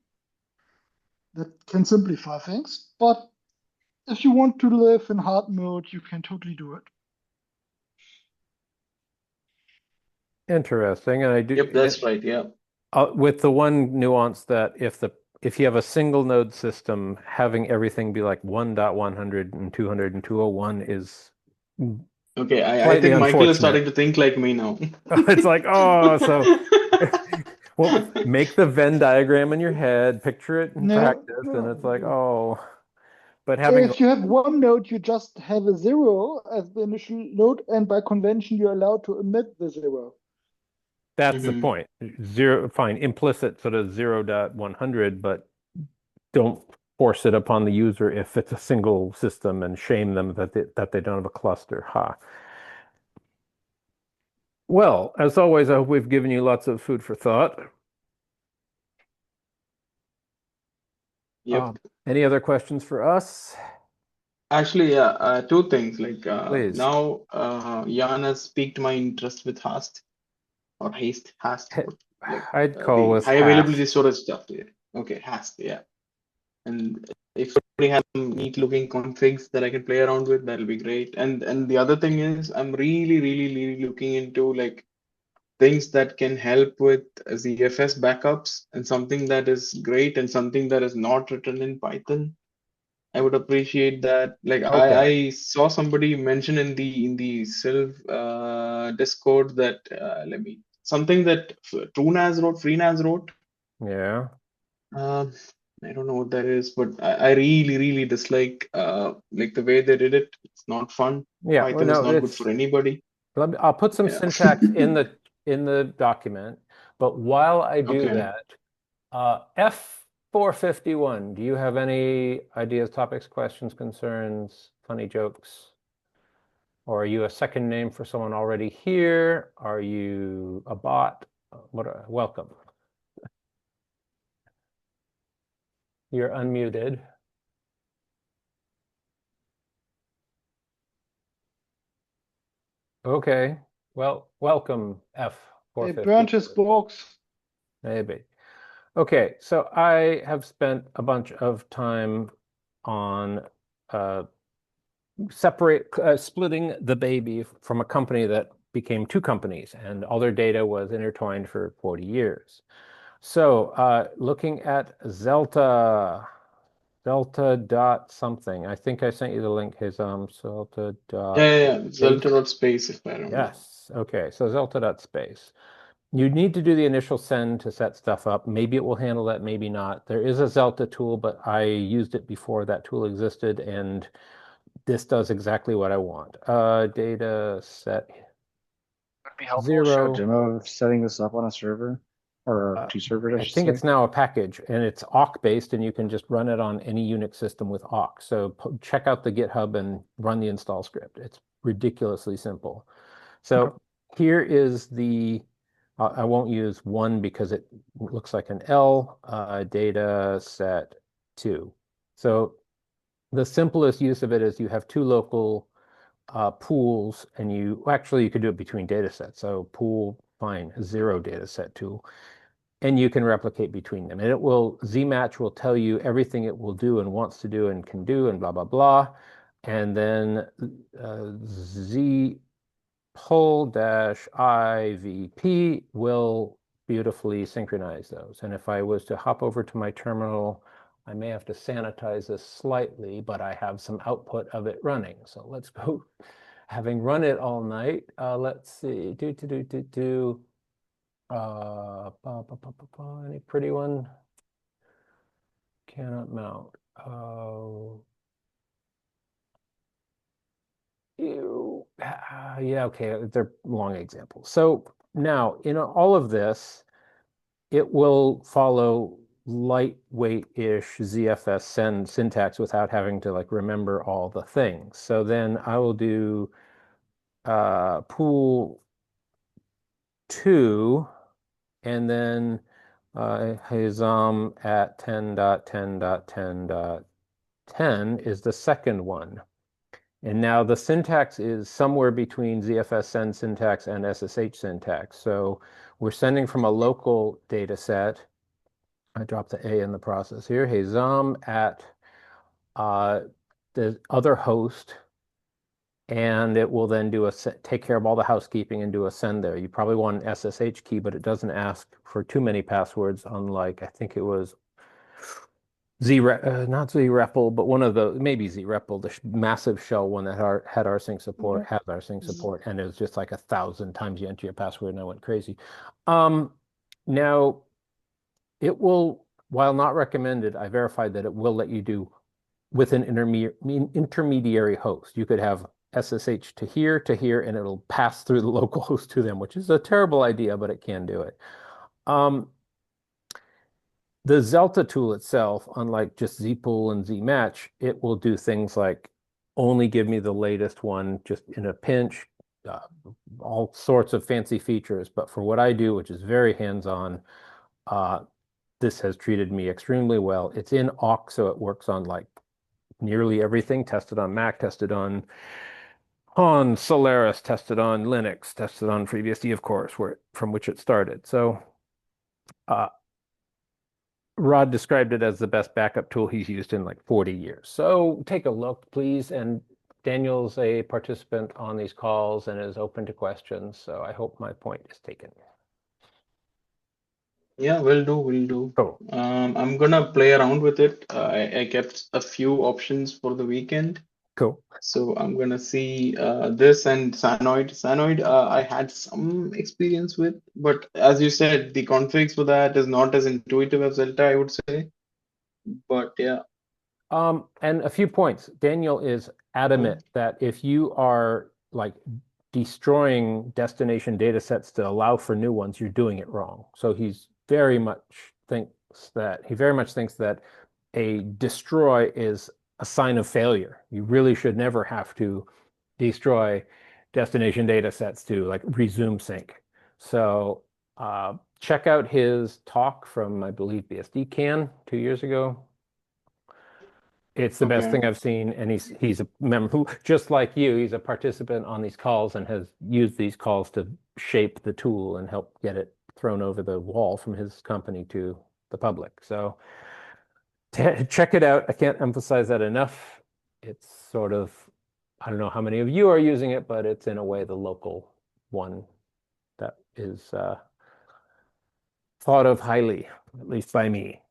That can simplify things, but if you want to live in hard mode, you can totally do it.
Interesting, and I do.
Yep, that's right. Yeah.
With the one nuance that if you have a single node system, having everything be like 1.100 and 200 and 201 is
Okay, I
slightly
think Michael is
unfortunate.
starting to think like me now.
It's like, oh, so well, make the Venn diagram in your head, picture it in practice, and it's like, oh. But having
if you have one node, you just have a 0 as the initial node, and by convention, you're allowed to omit the 0.
That's the point. Zero, fine, implicit sort of 0.100, but don't force it upon the user if it's a single system and shame them that they don't have a cluster. Ha. Well, as always, I hope we've given you lots of food for thought.
Yep.
Any other questions for us?
Actually, yeah, two things. Like
Please.
now, Jan has piqued my interest with HAST or HAST. Like
I'd call
the
this
high availability
HAST.
storage stuff. Yeah. Okay, HAST. Yeah. And if somebody has some neat looking configs that I can play around with, that'll be great. And the other thing is, I'm really looking into like things that can help with ZFS backups, and something that is great and something that is not written in Python. I would appreciate that. Like
Okay.
I saw somebody mention in the Sylve Discord that something that FreeNAS wrote.
Yeah.
I don't know what that is, but I really dislike like the way they did it. It's not fun.
Yeah.
Python
Well,
is
no,
not good for anybody.
I'll put some
Yeah.
syntax in the document, but while I do
Okay.
that, F451, do you have any ideas, topics, questions, concerns, funny jokes? Or are you a second name for someone already here? Are you a bot? Welcome. You're unmuted. Okay. Well, welcome, F451.
They burnt his blogs.
Maybe. Okay, so I have spent a bunch of time on splitting the baby from a company that became two companies, and all their data was intertwined for 40 years. So looking at Zelta dot something. I think I sent you the link, Hizam. Zelta dot
Yeah. Zelta.space, if I remember.
Yes. Okay. So zelta.space. You need to do the initial send to set stuff up. Maybe it will handle that, maybe not. There is a Zelta tool, but I used it before that tool existed, and this does exactly what I want. Data set
Would it be helpful to show a
0.
demo of setting this up on a server or two servers, I
I
should
think
say?
it's now a package, and it's awk based, and you can just run it on any Unix system with awk. So check out the GitHub and run the install script. It's ridiculously simple. So here is the I won't use 1 because it looks like an L, data set 2. So the simplest use of it is you have two local pools, and you could do it between data sets. So pool, fine, 0 data set tool. And you can replicate between them. And Zmatch will tell you everything it will do and wants to do and can do and blah, blah, blah. And then Z pull-IVP will beautifully synchronize those. And if I was to hop over to my terminal, I may have to sanitize this slightly, but I have some output of it running. So let's go, having run it all night, let's see, any pretty one? Cannot mount. Yeah, okay, they're long examples. So now in all of this, it will follow lightweight-ish ZFS send syntax without having to like remember all the things. So then I will do pool 2 and then Hazam at 10.10.10.10 is the second one. And now the syntax is somewhere between ZFS send syntax and SSH syntax. So we're sending from a local data set. I dropped the A in the process here. Hazam at the other host, and it will then take care of all the housekeeping and do a send there. You probably want an SSH key, but it doesn't ask for too many passwords, unlike, I think it was not zrepl, but one of the, maybe zrepl, the massive shell one that had rsync support, has rsync support, and it was just like 1,000 times you enter your password, and I went crazy. Now, it will, while not recommended, I verified that it will let you do with an intermediary host. You could have SSH to here, and it'll pass through the local host to them, which is a terrible idea, but it can do it. The Zelta tool itself, unlike just zpool and zmatch, it will do things like only give me the latest one just in a pinch, all sorts of fancy features. But for what I do, which is very hands-on, this has treated me extremely well. It's in awk, so it works on like nearly everything, tested on Mac, tested on Solaris, tested on Linux, tested on FreeBSD, of course, from which it started. So Rod described it as the best backup tool he's used in like 40 years. So take a look, please. And Daniel's a participant on these calls and is open to questions. So I hope my point is taken.
Yeah, will do.
Cool.
I'm gonna play around with it. I kept a few options for the weekend.
Cool.
So I'm gonna see this and Sanoid. Sanoid, I had some experience with, but as you said, the configs for that is not as intuitive as Zelta, I would say. But yeah.
And a few points. Daniel is adamant that if you are like destroying destination data sets to allow for new ones, you're doing it wrong. So he very much thinks that a destroy is a sign of failure. You really should never have to destroy destination data sets to like resume sync. So check out his talk from, I believe, BSDCan 2 years ago. It's the best thing I've seen, and he's a member who, just like you, he's a participant on these calls and has used these calls to shape the tool and help get it thrown over the wall from his company to the public. So check it out. I can't emphasize that enough. It's sort of, I don't know how many of you are using it, but it's in a way the local one that is thought of highly, at least by me.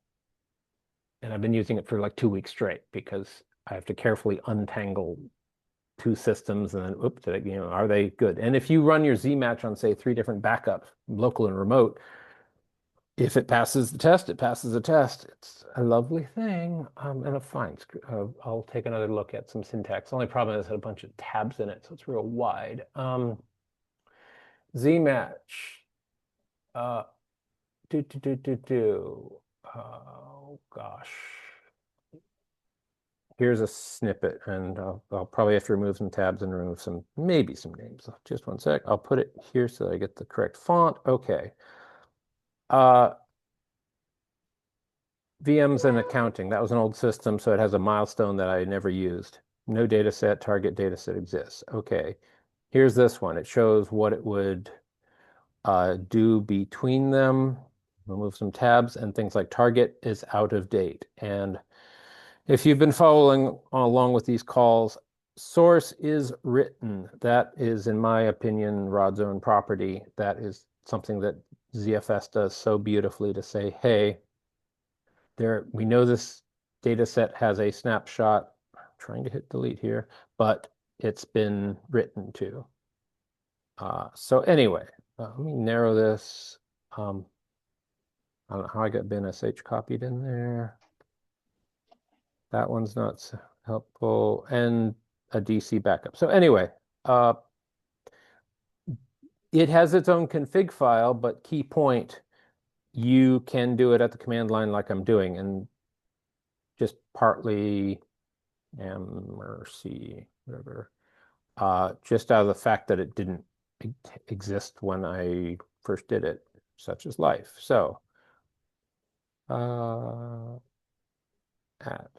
And I've been using it for like 2 weeks straight because I have to carefully untangle two systems and then, oops, are they good? And if you run your Zmatch on, say, 3 different backups, local and remote, if it passes the test, it passes the test. It's a lovely thing. And fine, I'll take another look at some syntax. The only problem is it has a bunch of tabs in it, so it's real wide. Zmatch. Oh gosh. Here's a snippet, and I'll probably have to remove some tabs and remove maybe some names. Just 1 sec. I'll put it here so I get the correct font. Okay. VMs and accounting. That was an old system, so it has a milestone that I never used. No data set, target data set exists. Okay, here's this one. It shows what it would do between them. We'll move some tabs, and things like target is out of date. And if you've been following along with these calls, source is written. That is, in my opinion, Rod's own property. That is something that ZFS does so beautifully to say, hey, we know this data set has a snapshot. I'm trying to hit delete here, but it's been written to. So anyway, let me narrow this. I don't know how I got bin sh copied in there. That one's not so helpful, and a DC backup. So anyway, it has its own config file, but key point, you can do it at the command line like I'm doing, and just partly MRC, whatever, just out of the fact that it didn't exist when I first did it, such as life. So I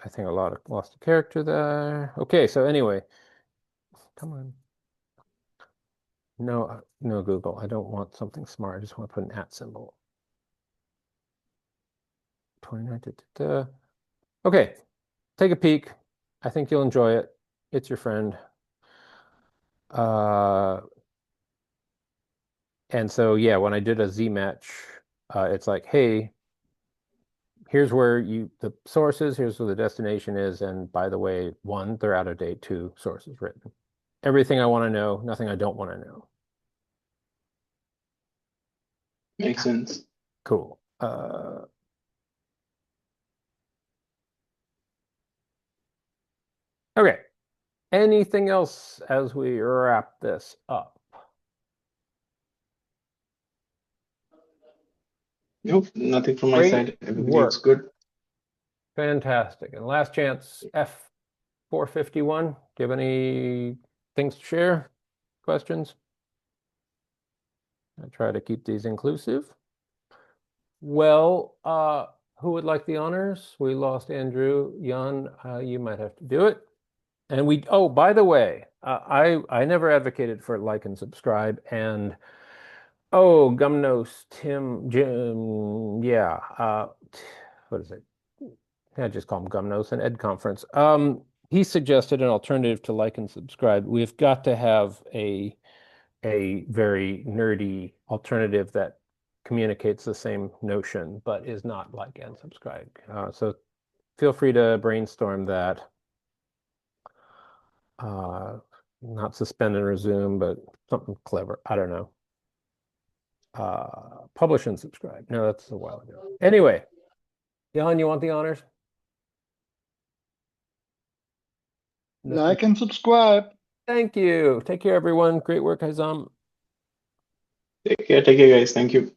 think I lost a character there. Okay, so anyway, come on. No, no Google. I don't want something smart. I just want to put an @ symbol. 29. Okay, take a peek. I think you'll enjoy it. It's your friend. And so, yeah, when I did a Z match, it's like, hey, here's where the source is, here's where the destination is, and by the way, 1, they're out of date, 2, source is written. Everything I want to know, nothing I don't want to know.
Makes sense.
Cool. Okay. Anything else as we wrap this up?
Nope, nothing from my
Great
side. Everything
work.
looks good.
Fantastic. And last chance, F451. Do you have any things to share? Questions? I try to keep these inclusive. Well, who would like the honors? We lost Andrew. Jan, you might have to do it. And oh, by the way, I never advocated for like and subscribe. And oh, Gumnos, Tim, Jim, yeah. What is it? I just call him Gumnos, an Ed conference. He suggested an alternative to like and subscribe. We've got to have a very nerdy alternative that communicates the same notion, but is not like and subscribe. So feel free to brainstorm that. Not suspend and resume, but something clever. I don't know. Publish and subscribe. No, that's a while ago. Anyway, Jan, you want the honors?
Like and subscribe.
Thank you. Take care, everyone. Great work, Haizam.
Take care, guys. Thank you.